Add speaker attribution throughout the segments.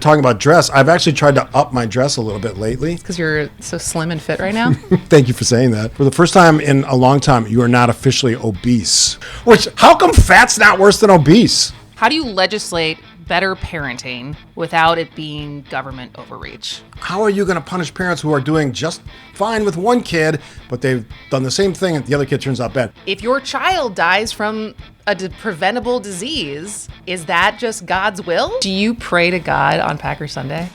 Speaker 1: talking about dress, I've actually tried to up my dress a little bit lately.
Speaker 2: Because you're so slim and fit right now.
Speaker 1: Thank you for saying that. For the first time in a long time, you are not officially obese. Which, how come fat's not worse than obese?
Speaker 2: How do you legislate better parenting without it being government overreach?
Speaker 1: How are you going to punish parents who are doing just fine with one kid, but they've done the same thing and the other kid turns out bad?
Speaker 2: If your child dies from a preventable disease, is that just God's will? Do you pray to God on Packer Sunday?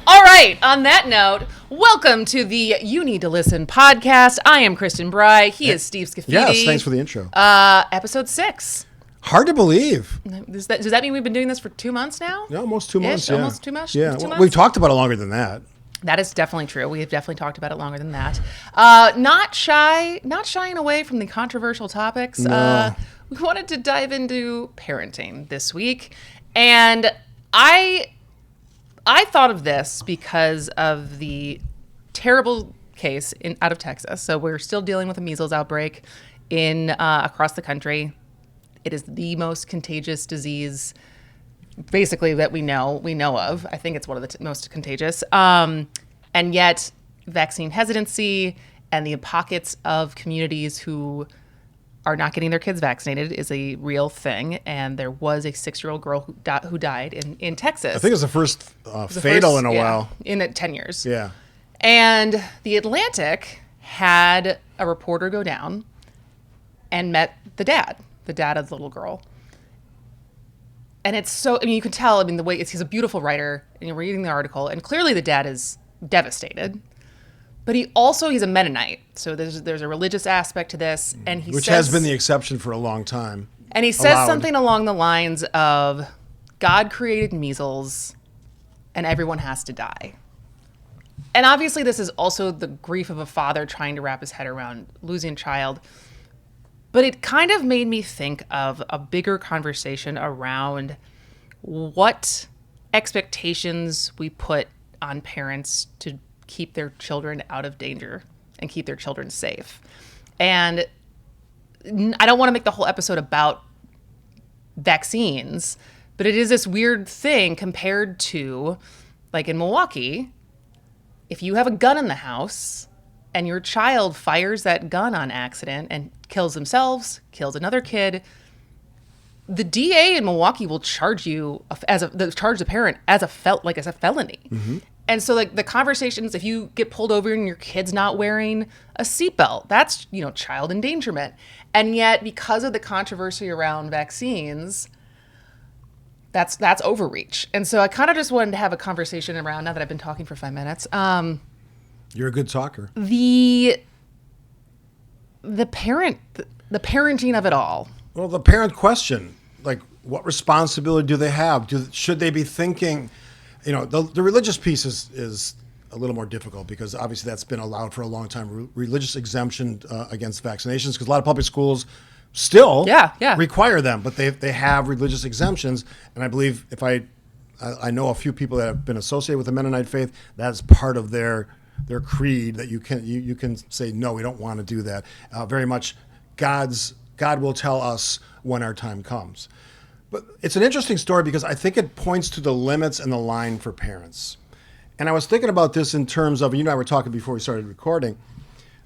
Speaker 2: All right, on that note, welcome to the You Need to Listen podcast. I am Kristen Bry. He is Steve Scafidi.
Speaker 1: Yes, thanks for the intro.
Speaker 2: Episode 6.
Speaker 1: Hard to believe.
Speaker 2: Does that mean we've been doing this for 2 months now?
Speaker 1: Yeah, almost 2 months.
Speaker 2: Ish?
Speaker 1: Yeah.
Speaker 2: Almost 2 months?
Speaker 1: Yeah,
Speaker 2: 2
Speaker 1: well,
Speaker 2: months?
Speaker 1: we've talked about it longer than that.
Speaker 2: That is definitely true. We have definitely talked about it longer than that. Not shying away from the controversial topics.
Speaker 1: No.
Speaker 2: We wanted to dive into parenting this week, and I thought of this because of the terrible case out of Texas. So we're still dealing with a measles outbreak across the country. It is the most contagious disease, basically, that we know of. I think it's one of the most contagious. And yet, vaccine hesitancy and the pockets of communities who are not getting their kids vaccinated is a real thing. And there was a 6-year-old girl who died in Texas.
Speaker 1: I think it's the first fatal in a while.
Speaker 2: In 10 years.
Speaker 1: Yeah.
Speaker 2: And The Atlantic had a reporter go down and met the dad of the little girl. And it's so, you can tell, the way he's a beautiful writer, and you're reading the article, and clearly the dad is devastated. But he's a Mennonite, so there's a religious aspect to this, and
Speaker 1: Which has been the exception for a long time.
Speaker 2: And he says something along the lines of, God created measles, and everyone has to die. And obviously this is also the grief of a father trying to wrap his head around losing a child. But it kind of made me think of a bigger conversation around what expectations we put on parents to keep their children out of danger and keep their children safe. And I don't want to make the whole episode about vaccines, but it is this weird thing compared to, like in Milwaukee, if you have a gun in the house and your child fires that gun on accident and kills themselves, kills another kid, the DA in Milwaukee will charge you charge the parent as a felony. Mm-hmm. And so, like, the conversations, if you get pulled over and your kid's not wearing a seatbelt, that's, child endangerment. And yet, because of the controversy around vaccines, that's overreach. And so I kind of just wanted to have a conversation around, now that I've been talking for 5 minutes.
Speaker 1: You're a good talker.
Speaker 2: The parenting of it all.
Speaker 1: Well, the parent question, like, what responsibility do they have? Should they be thinking... the religious piece is a little more difficult because obviously that's been allowed for a long time. Religious exemption against vaccinations, because a lot of public schools still require them, but they have religious exemptions. And I believe I know a few people that have been associated with the Mennonite faith, that's part of their creed, that you can say, no, we don't want to do that. Very much God will tell us when our time comes. But it's an interesting story because I think it points to the limits and the line for parents. And I was thinking about this in terms of, you and I were talking before we started recording.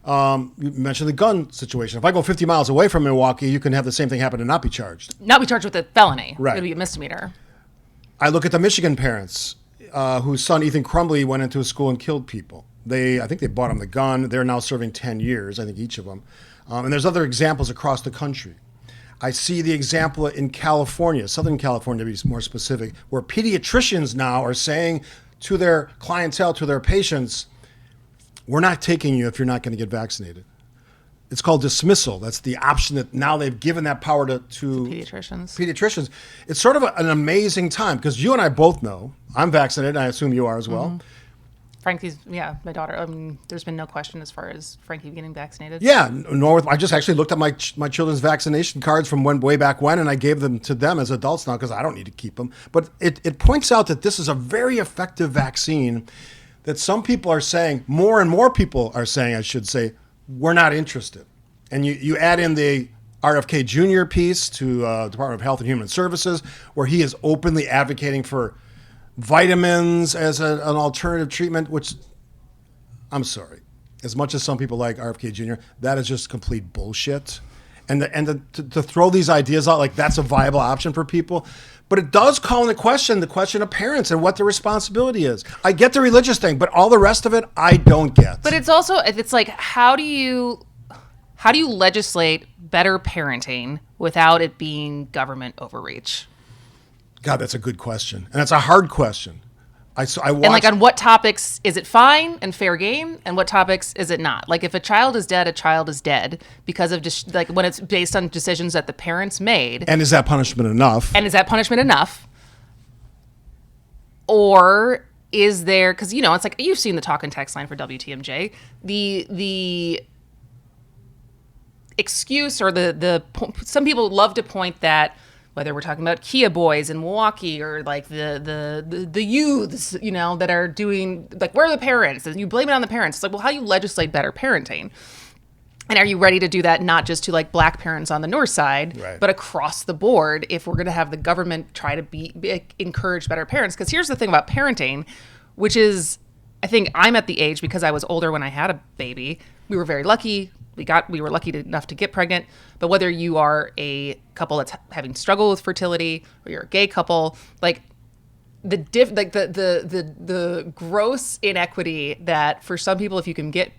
Speaker 1: You mentioned the gun situation. If I go 50 miles away from Milwaukee, you can have the same thing happen and not be charged.
Speaker 2: Not be charged with a felony.
Speaker 1: Right.
Speaker 2: It would be a misdemeanor.
Speaker 1: I look at the Michigan parents whose son, Ethan Crumbley, went into a school and killed people. I think they bought him the gun. They're now serving 10 years, I think, each of them. And there's other examples across the country. I see the example in California, Southern California to be more specific, where pediatricians now are saying to their clientele, to their patients, we're not taking you if you're not going to get vaccinated. It's called dismissal. That's the option that now they've given that power to pediatricians. It's sort of an amazing time because you and I both know, I'm vaccinated, and I assume you are as well.
Speaker 2: Mm-hmm. Frankie's, my daughter. There's been no question as far as Frankie getting vaccinated.
Speaker 1: Yeah, I just actually looked at my children's vaccination cards from way back when, and I gave them to them as adults now because I don't need to keep them. But it points out that this is a very effective vaccine that some people are saying, more and more people are saying, I should say, we're not interested. And you add in the RFK Jr. piece to Department of Health and Human Services, where he is openly advocating for vitamins as an alternative treatment, which, I'm sorry, as much as some people like RFK Jr., that is just complete bullshit. And to throw these ideas out like that's a viable option for people. But it does call into question the question of parents and what their responsibility is. I get the religious thing, but all the rest of it, I don't get.
Speaker 2: But it's also, it's like, how do you legislate better parenting without it being government overreach?
Speaker 1: God, that's a good question. And it's a hard question. I watched,
Speaker 2: And like on what topics is it fine and fair game, and what topics is it not? Like if a child is dead because of just like when it's based on decisions that the parents made.
Speaker 1: And is that punishment enough?
Speaker 2: Or is there, because it's like you've seen the talk and text line for WTMJ, the excuse or the some people love to point that, whether we're talking about Kia boys in Milwaukee or like the youths, that are doing, like, where are the parents? And you blame it on the parents. It's like, well, how do you legislate better parenting? And are you ready to do that not just to like black parents on the north side,
Speaker 1: right,
Speaker 2: but across the board if we're going to have the government try to encourage better parents? Because here's the thing about parenting, which is, I think I'm at the age, because I was older when I had a baby, we were very lucky. We were lucky enough to get pregnant. But whether you are a couple that's having struggle with fertility or you're a gay couple, like the gross inequity that for some people, if you can get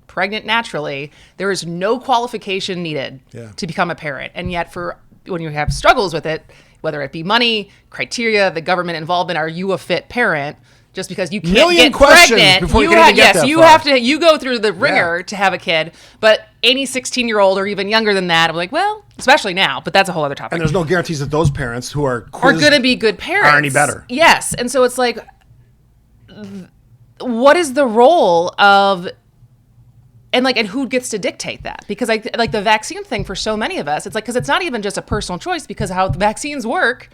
Speaker 2: pregnant naturally, there is no qualification needed to become a parent. And yet for when you have struggles with it, whether it be money, criteria, the government involvement, are you a fit parent? Just because you can't get pregnant,
Speaker 1: before you can even get that far.
Speaker 2: You go through the ringer to have a kid. But any 16-year-old or even younger than that, I'm like, well, especially now, but that's a whole other topic.
Speaker 1: And there's no guarantees that those parents who are
Speaker 2: going to be good parents
Speaker 1: are any better.
Speaker 2: Yes, and so it's like, what is the role of, and who gets to dictate that? Because like the vaccine thing for so many of us, it's like, because it's not even just a personal choice, because how the vaccines work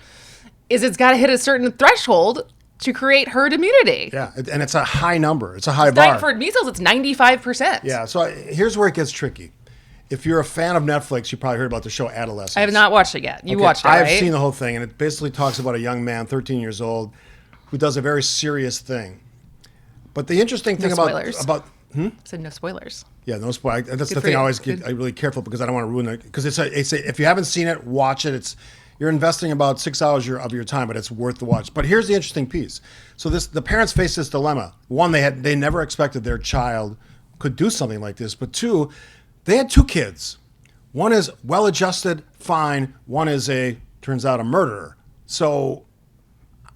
Speaker 2: is it's got to hit a certain threshold to create herd immunity.
Speaker 1: Yeah, and it's a high number. It's a high bar.
Speaker 2: For measles, it's 95%.
Speaker 1: Yeah, so here's where it gets tricky. If you're a fan of Netflix, you probably heard about the show Adolescence.
Speaker 2: I have not watched it yet. You watched it, right?
Speaker 1: I've seen the whole thing, and it basically talks about a young man, 13 years old, who does a very serious thing. But the interesting thing about
Speaker 2: So no spoilers.
Speaker 1: Yeah, no spoilers. That's the thing I always get really careful, because I don't want to ruin it. Because it's if you haven't seen it, watch it. You're investing about 6 hours of your time, but it's worth the watch. But here's the interesting piece. So the parents face this dilemma. One, they never expected their child could do something like this. But two, they had 2 kids. One is well-adjusted, fine. One is turns out a murderer. So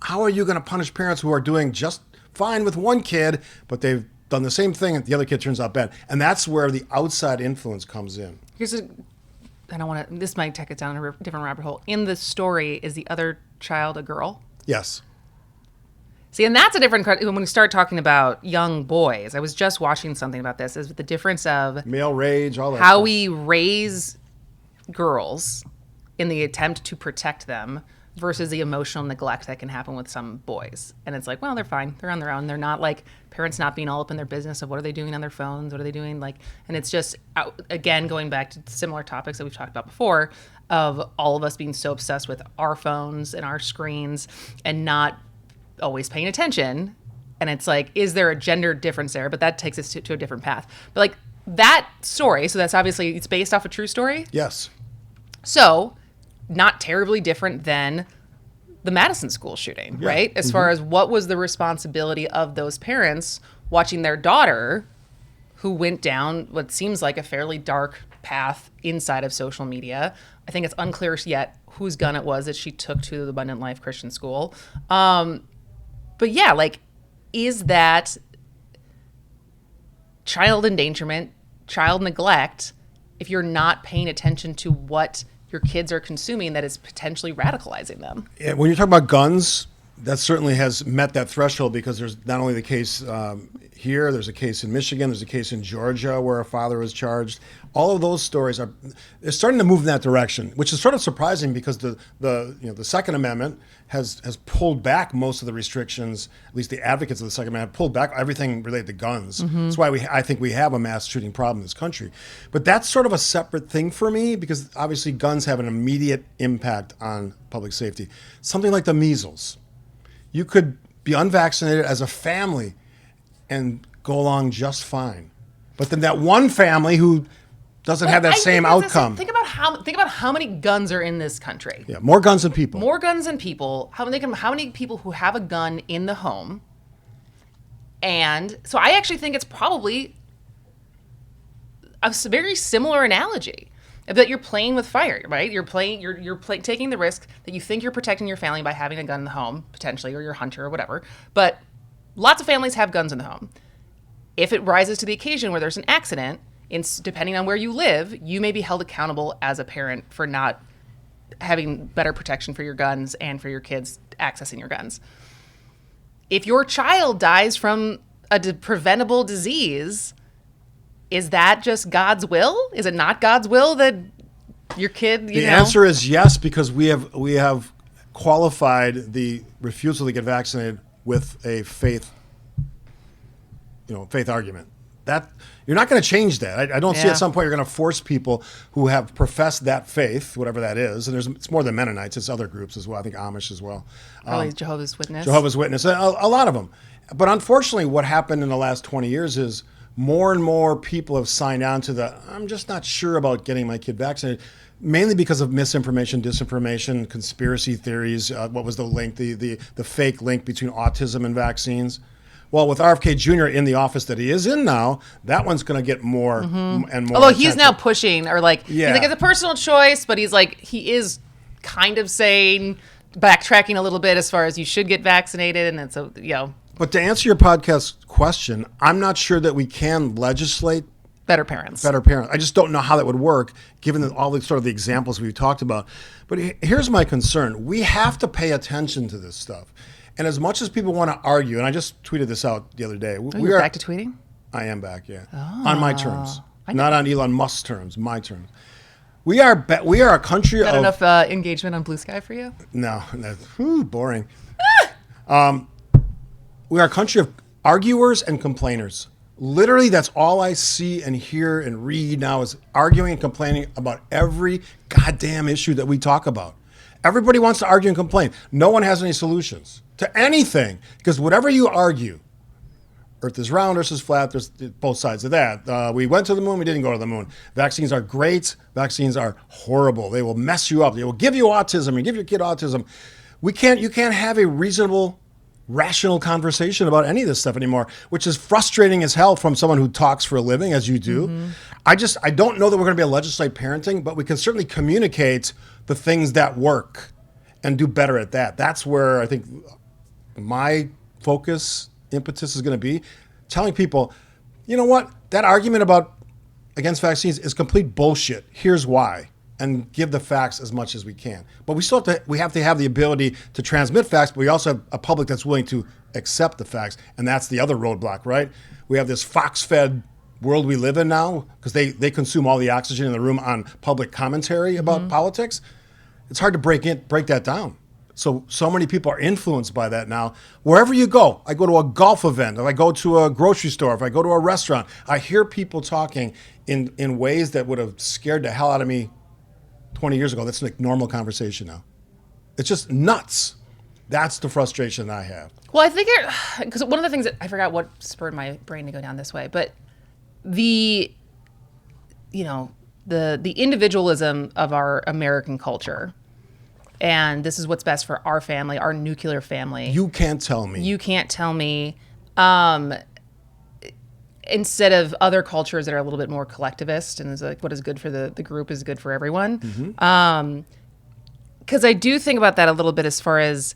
Speaker 1: how are you going to punish parents who are doing just fine with one kid, but they've done the same thing and the other kid turns out bad? And that's where the outside influence comes in.
Speaker 2: I don't want to, this might take it down a different rabbit hole. In the story, is the other child a girl?
Speaker 1: Yes.
Speaker 2: See, and that's a different, when we start talking about young boys, I was just watching something about this, is the difference of
Speaker 1: male rage, all that
Speaker 2: how
Speaker 1: stuff.
Speaker 2: we raise girls in the attempt to protect them versus the emotional neglect that can happen with some boys. And it's like, well, they're fine. They're on their own. They're not like parents not being all up in their business of what are they doing on their phones? What are they doing? And it's just, again, going back to similar topics that we've talked about before of all of us being so obsessed with our phones and our screens and not always paying attention. And it's like, is there a gender difference there? But that takes us to a different path. But like that story, so that's obviously, it's based off a true story.
Speaker 1: Yes.
Speaker 2: So not terribly different than the Madison school shooting, right? As far as what was the responsibility of those parents watching their daughter, who went down what seems like a fairly dark path inside of social media. I think it's unclear yet whose gun it was that she took to the Abundant Life Christian School. But yeah, like, is that child endangerment, child neglect, if you're not paying attention to what your kids are consuming that is potentially radicalizing them?
Speaker 1: When you're talking about guns, that certainly has met that threshold because there's not only the case here, there's a case in Michigan, there's a case in Georgia where a father was charged. All of those stories they're starting to move in that direction, which is sort of surprising because the Second Amendment has pulled back most of the restrictions. At least the advocates of the Second Amendment have pulled back everything related to guns. That's why I think we have a mass shooting problem in this country. But that's sort of a separate thing for me because obviously guns have an immediate impact on public safety. Something like the measles. You could be unvaccinated as a family and go along just fine. But then that one family who doesn't have that same outcome.
Speaker 2: Think about how many guns are in this country.
Speaker 1: Yeah, more guns than people.
Speaker 2: More guns than people. How many people who have a gun in the home? And so I actually think it's probably a very similar analogy. That you're playing with fire, right? You're taking the risk that you think you're protecting your family by having a gun in the home, potentially, or your hunter or whatever. But lots of families have guns in the home. If it rises to the occasion where there's an accident, depending on where you live, you may be held accountable as a parent for not having better protection for your guns and for your kids accessing your guns. If your child dies from a preventable disease, is that just God's will? Is it not God's will that your kid,
Speaker 1: The answer is yes, because we have qualified the refusal to get vaccinated with a faith argument. That you're not going to change that. I don't see at some point you're going to force people who have professed that faith, whatever that is, and it's more than Mennonites, it's other groups as well. I think Amish as well.
Speaker 2: Probably Jehovah's Witness.
Speaker 1: Jehovah's Witness, a lot of them. But unfortunately, what happened in the last 20 years is more and more people have signed on to I'm just not sure about getting my kid vaccinated, mainly because of misinformation, disinformation, conspiracy theories. What was the link, the fake link between autism and vaccines? Well, with RFK Jr. in the office that he is in now, that one's going to get more and more.
Speaker 2: Although he's now pushing, or he's like, it's a personal choice, but he is kind of saying, backtracking a little bit as far as you should get vaccinated, and it's
Speaker 1: But to answer your podcast question, I'm not sure that we can legislate
Speaker 2: better parents.
Speaker 1: I just don't know how that would work, given all the sort of the examples we've talked about. But here's my concern: we have to pay attention to this stuff. And as much as people want to argue, and I just tweeted this out the other day.
Speaker 2: You're back to tweeting?
Speaker 1: I am back, yeah. On my terms. Not on Elon Musk's terms, my terms. We are a country of...
Speaker 2: Not enough engagement on Blue Sky for you?
Speaker 1: No, that's boring. We are a country of arguers and complainers. Literally, that's all I see and hear and read now is arguing and complaining about every goddamn issue that we talk about. Everybody wants to argue and complain. No one has any solutions to anything, because whatever you argue, Earth is round, Earth is flat, there's both sides of that. We went to the moon, we didn't go to the moon. Vaccines are great, vaccines are horrible. They will mess you up. They will give you autism, you give your kid autism. You can't have a reasonable, rational conversation about any of this stuff anymore, which is frustrating as hell from someone who talks for a living, as you do. Mm-hmm. I don't know that we're going to be able to legislate parenting, but we can certainly communicate the things that work and do better at that. That's where I think my impetus is going to be, telling people, you know what, that argument against vaccines is complete bullshit. Here's why, and give the facts as much as we can. But we have to have the ability to transmit facts, but we also have a public that's willing to accept the facts, and that's the other roadblock, right? We have this Fox-fed world we live in now, because they consume all the oxygen in the room on public commentary about politics. It's hard to break that down. So many people are influenced by that now. Wherever you go, I go to a golf event, if I go to a grocery store, if I go to a restaurant, I hear people talking in ways that would have scared the hell out of me 20 years ago. That's like normal conversation now. It's just nuts. That's the frustration I have.
Speaker 2: Well, I think because one of the things that I forgot what spurred my brain to go down this way, but the individualism of our American culture, and this is what's best for our family, our nuclear family.
Speaker 1: You can't tell me.
Speaker 2: Instead of other cultures that are a little bit more collectivist and is like what is good for the group is good for everyone. Because I do think about that a little bit as far as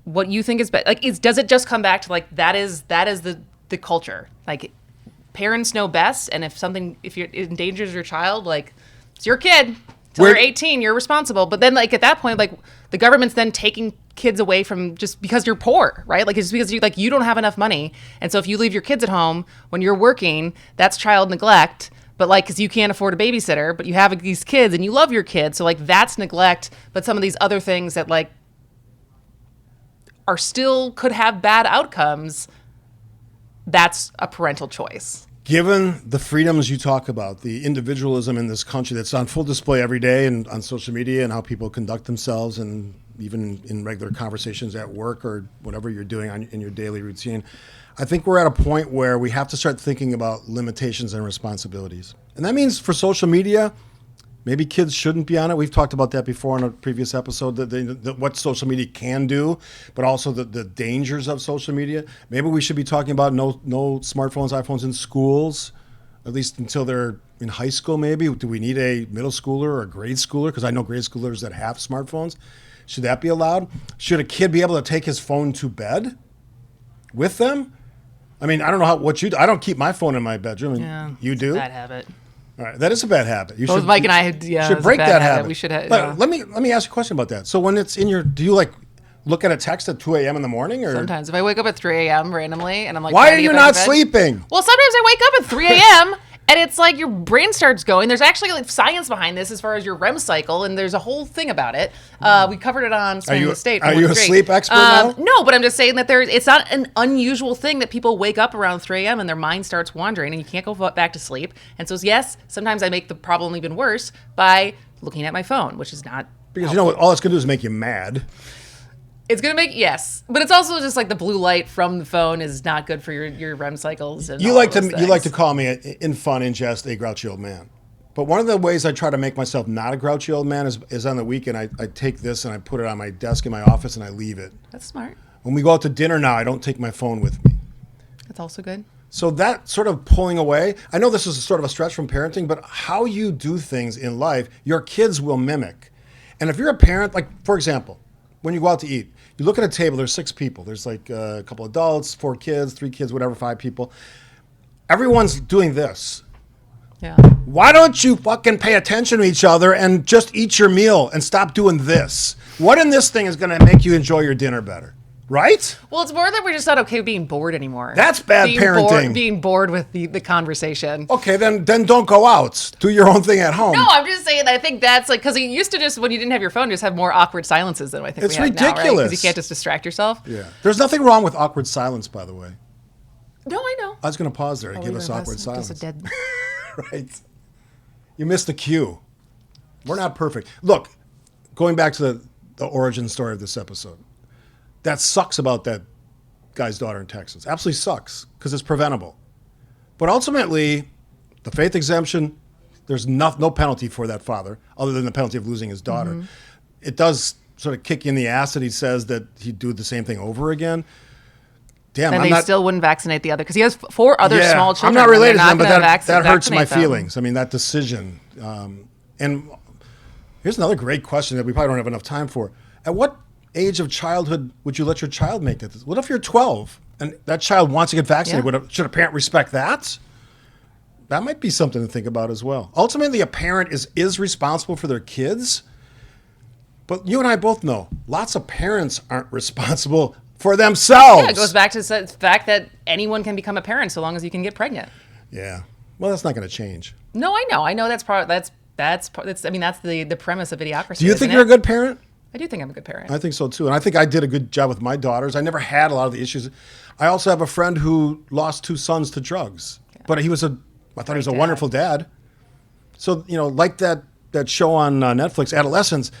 Speaker 2: what you think is best. Like, does it just come back to like that is the culture? Like, parents know best, and if it endangers your child, like, it's your kid. till they're 18, you're responsible. But then, like, at that point, like, the government's then taking kids away from just because you're poor, right? Like, it's because you don't have enough money. And so if you leave your kids at home when you're working, that's child neglect. But, like, because you can't afford a babysitter, but you have these kids and you love your kids. So, like, that's neglect. But some of these other things that, like, are still could have bad outcomes, that's a parental choice.
Speaker 1: Given the freedoms you talk about, the individualism in this country that's on full display every day and on social media and how people conduct themselves and even in regular conversations at work or whatever you're doing in your daily routine, I think we're at a point where we have to start thinking about limitations and responsibilities. And that means for social media, maybe kids shouldn't be on it. We've talked about that before in a previous episode, that what social media can do, but also the dangers of social media. Maybe we should be talking about no smartphones, iPhones in schools, at least until they're in high school maybe. Do we need a middle schooler or a grade schooler? Because I know grade schoolers that have smartphones. Should that be allowed? Should a kid be able to take his phone to bed with them? I mean, I don't know what you do. I don't keep my phone in my bedroom.
Speaker 2: Yeah,
Speaker 1: you do?
Speaker 2: Bad habit.
Speaker 1: All right, that is a bad habit. You
Speaker 2: Both Mike and I
Speaker 1: should break that habit.
Speaker 2: We should have.
Speaker 1: But let me ask you a question about that. So when it's in your, do you like look at a text at 2 a.m. in the morning, or
Speaker 2: sometimes if I wake up at 3 a.m. randomly and I'm like,
Speaker 1: why are you not sleeping?
Speaker 2: Well, sometimes I wake up at 3 a.m. and it's like your brain starts going. There's actually like science behind this as far as your REM cycle, and there's a whole thing about it. We covered it on Swing the State.
Speaker 1: Are you a sleep expert now?
Speaker 2: No, but I'm just saying that it's not an unusual thing that people wake up around 3 a.m. and their mind starts wandering and you can't go back to sleep. And so, yes, sometimes I make the problem even worse by looking at my phone, which is not
Speaker 1: Because
Speaker 2: helpful.
Speaker 1: you know what? All it's going to do is make you mad.
Speaker 2: It's going to make, yes. But it's also just like the blue light from the phone is not good for your REM cycles. And
Speaker 1: You like to call me, in fun, in jest, a grouchy old man. But one of the ways I try to make myself not a grouchy old man is on the weekend, I take this and I put it on my desk in my office and I leave it.
Speaker 2: That's smart.
Speaker 1: When we go out to dinner now, I don't take my phone with me.
Speaker 2: That's also good.
Speaker 1: So that sort of pulling away, I know this is sort of a stretch from parenting, but how you do things in life, your kids will mimic. And if you're a parent, like, for example, when you go out to eat, you look at a table, there's 6 people. There's like a couple adults, 4 kids, 3 kids, whatever, 5 people. Everyone's doing this.
Speaker 2: Yeah.
Speaker 1: Why don't you fucking pay attention to each other and just eat your meal and stop doing this? What in this thing is going to make you enjoy your dinner better? Right?
Speaker 2: Well, it's more that we're just not okay with being bored anymore.
Speaker 1: That's bad parenting.
Speaker 2: Being bored with the conversation.
Speaker 1: Okay, then don't go out. Do your own thing at home.
Speaker 2: No, I'm just saying, I think that's like, because you used to just, when you didn't have your phone, just have more awkward silences than I think
Speaker 1: It's
Speaker 2: we have now, right?
Speaker 1: ridiculous.
Speaker 2: Because you can't just distract yourself.
Speaker 1: Yeah. There's nothing wrong with awkward silence, by the way.
Speaker 2: No, I know.
Speaker 1: I was going to pause there and give us awkward silence.
Speaker 2: Just a dead...
Speaker 1: Right. You missed the cue. We're not perfect. Look, going back to the origin story of this episode, that sucks about that guy's daughter in Texas. Absolutely sucks because it's preventable. But ultimately, the faith exemption, there's no penalty for that father other than the penalty of losing his daughter. Mm-hmm. It does sort of kick you in the ass that he says that he'd do the same thing over again. Damn,
Speaker 2: and they still wouldn't vaccinate the other because he has 4 other small children.
Speaker 1: I'm not related to them, but that hurts my
Speaker 2: them.
Speaker 1: feelings. I mean, that decision. And here's another great question that we probably don't have enough time for. At what age of childhood would you let your child make that? What if you're 12 and that child wants to get vaccinated?
Speaker 2: Yeah.
Speaker 1: Should a parent respect that? That might be something to think about as well. Ultimately, a parent is responsible for their kids. But you and I both know lots of parents aren't responsible for themselves.
Speaker 2: Yeah, it goes back to the fact that anyone can become a parent so long as you can get pregnant.
Speaker 1: Yeah. Well, that's not going to change.
Speaker 2: No, I know. I know that's the premise of Idiocracy.
Speaker 1: Do you think you're a good parent?
Speaker 2: I do think I'm a good parent.
Speaker 1: I think so too. And I think I did a good job with my daughters. I never had a lot of the issues. I also have a friend who lost 2 sons to drugs. Yeah. But I thought he was a wonderful dad. So, like that show on Netflix, Adolescence,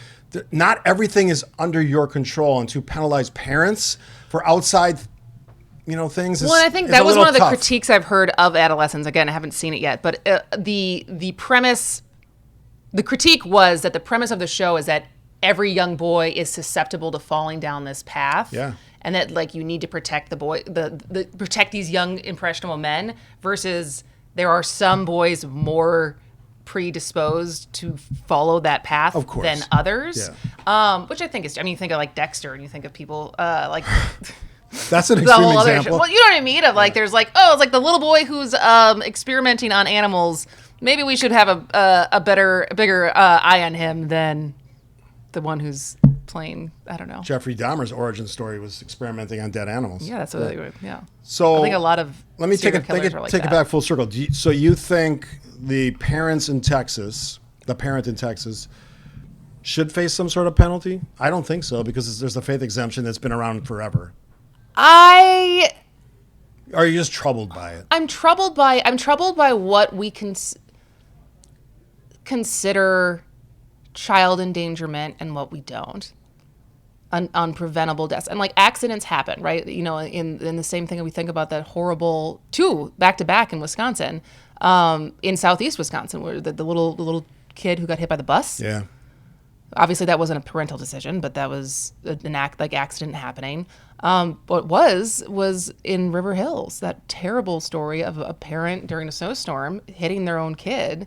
Speaker 1: not everything is under your control, and to penalize parents for outside things.
Speaker 2: Well, I think that was one of the critiques I've heard of Adolescence. Again, I haven't seen it yet, but the critique was that the premise of the show is that every young boy is susceptible to falling down this path.
Speaker 1: Yeah.
Speaker 2: And that like you need to protect protect these young impressionable men versus there are some boys more predisposed to follow that path than others. Yeah. Which I think is, you think of like Dexter and you think of people like
Speaker 1: that's an extreme example.
Speaker 2: Well, you know what I mean? Of like, there's like, it's like the little boy who's experimenting on animals maybe we should have a bigger eye on him than the one who's playing. I don't know.
Speaker 1: Jeffrey Dahmer's origin story was experimenting on dead animals.
Speaker 2: Yeah, that's what they would. Yeah.
Speaker 1: So
Speaker 2: I think a lot of
Speaker 1: let me take
Speaker 2: serial killers are like
Speaker 1: it
Speaker 2: that.
Speaker 1: back full circle. So you think the parent in Texas, should face some sort of penalty? I don't think so because there's a faith exemption that's been around forever. Are you just troubled by it?
Speaker 2: I'm troubled by what we consider child endangerment and what we don't. Unpreventable deaths, and like accidents happen, right? You know, in the same thing, we think about that horrible 2 back-to-back in Wisconsin, in southeast Wisconsin, where the little kid who got hit by the bus.
Speaker 1: Yeah.
Speaker 2: Obviously, that wasn't a parental decision, but that was an accident happening. What was in River Hills, that terrible story of a parent during a snowstorm hitting their own kid.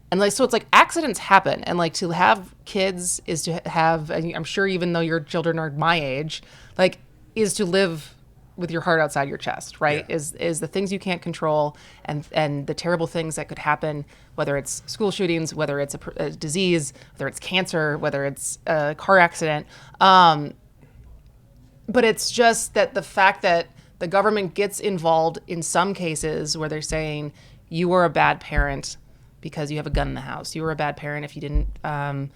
Speaker 2: And like, so it's like accidents happen. And like to have kids is to have, and I'm sure even though your children are my age, like is to live with your heart outside your chest, right?
Speaker 1: Yeah.
Speaker 2: Is the things you can't control and the terrible things that could happen, whether it's school shootings, whether it's a disease, whether it's cancer, whether it's a car accident. But it's just that the fact that the government gets involved in some cases where they're saying you were a bad parent because you have a gun in the house. You were a bad parent if you didn't have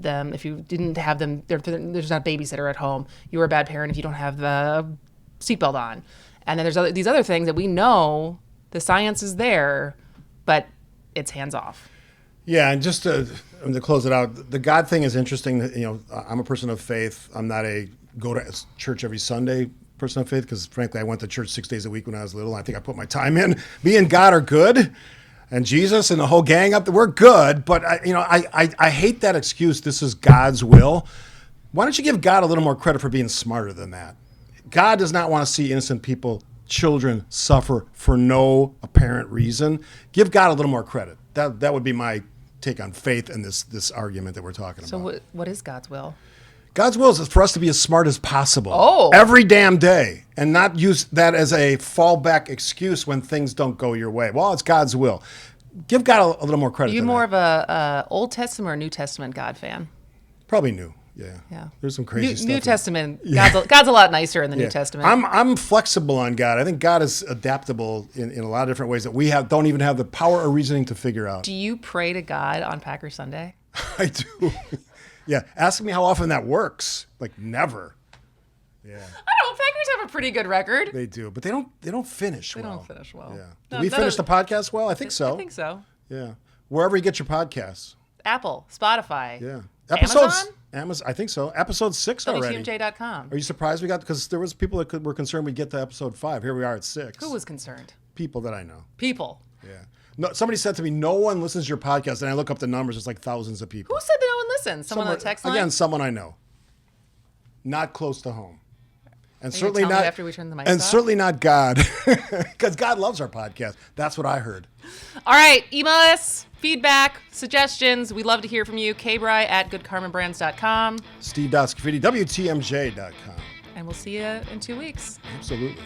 Speaker 2: them, if you didn't have them, there's not a babysitter at home. You were a bad parent if you don't have the seatbelt on. And then there's these other things that we know the science is there, but it's hands off.
Speaker 1: Yeah, and just to close it out, the God thing is interesting. You know, I'm a person of faith. I'm not a go to church every Sunday person of faith because, frankly, I went to church 6 days a week when I was little. I think I put my time in. Me and God are good. And Jesus and the whole gang up there, we're good, but I hate that excuse, this is God's will. Why don't you give God a little more credit for being smarter than that? God does not want to see innocent people, children, suffer for no apparent reason. Give God a little more credit. That would be my take on faith and this argument that we're talking about.
Speaker 2: So what is God's will?
Speaker 1: God's will is for us to be as smart as possible
Speaker 2: every
Speaker 1: damn day and not use that as a fallback excuse when things don't go your way. Well, it's God's will. Give God a little more credit.
Speaker 2: Are you more of a Old Testament or New Testament God fan?
Speaker 1: Probably new. Yeah.
Speaker 2: Yeah.
Speaker 1: There's some crazy stuff.
Speaker 2: New Testament. God's a lot nicer in the New Testament.
Speaker 1: I'm flexible on God. I think God is adaptable in a lot of different ways that we don't even have the power or reasoning to figure out.
Speaker 2: Do you pray to God on Packer Sunday?
Speaker 1: I do. Yeah, ask me how often that works. Like never. Yeah.
Speaker 2: I don't know. Packers have a pretty good record.
Speaker 1: They do, but they don't finish well.
Speaker 2: They don't finish well.
Speaker 1: Yeah.
Speaker 2: No,
Speaker 1: Did we finish the podcast well? I think so.
Speaker 2: I think so.
Speaker 1: Yeah. Wherever you get your podcasts.
Speaker 2: Apple, Spotify.
Speaker 1: Yeah.
Speaker 2: Amazon?
Speaker 1: I think so. Episode 6 already.
Speaker 2: WTMJ.com.
Speaker 1: Are you surprised we got, because there was people that were concerned we'd get to episode 5. Here we are at 6.
Speaker 2: Who was concerned?
Speaker 1: People that I know.
Speaker 2: People.
Speaker 1: Yeah. No, somebody said to me, no one listens to your podcast, and I look up the numbers, it's like thousands of people.
Speaker 2: Who said that no one listens? Someone on the text line?
Speaker 1: Again, someone I know. Not close to home. And
Speaker 2: Are you
Speaker 1: certainly
Speaker 2: gonna tell
Speaker 1: not
Speaker 2: me after we turn the mics
Speaker 1: and
Speaker 2: off?
Speaker 1: certainly not God. Because God loves our podcast. That's what I heard.
Speaker 2: All right, email us, feedback, suggestions. We'd love to hear from you. kbry@goodkarmabrands.com.
Speaker 1: Steve.Scaffidi, WTMJ.com.
Speaker 2: And we'll see you in 2 weeks.
Speaker 1: Absolutely.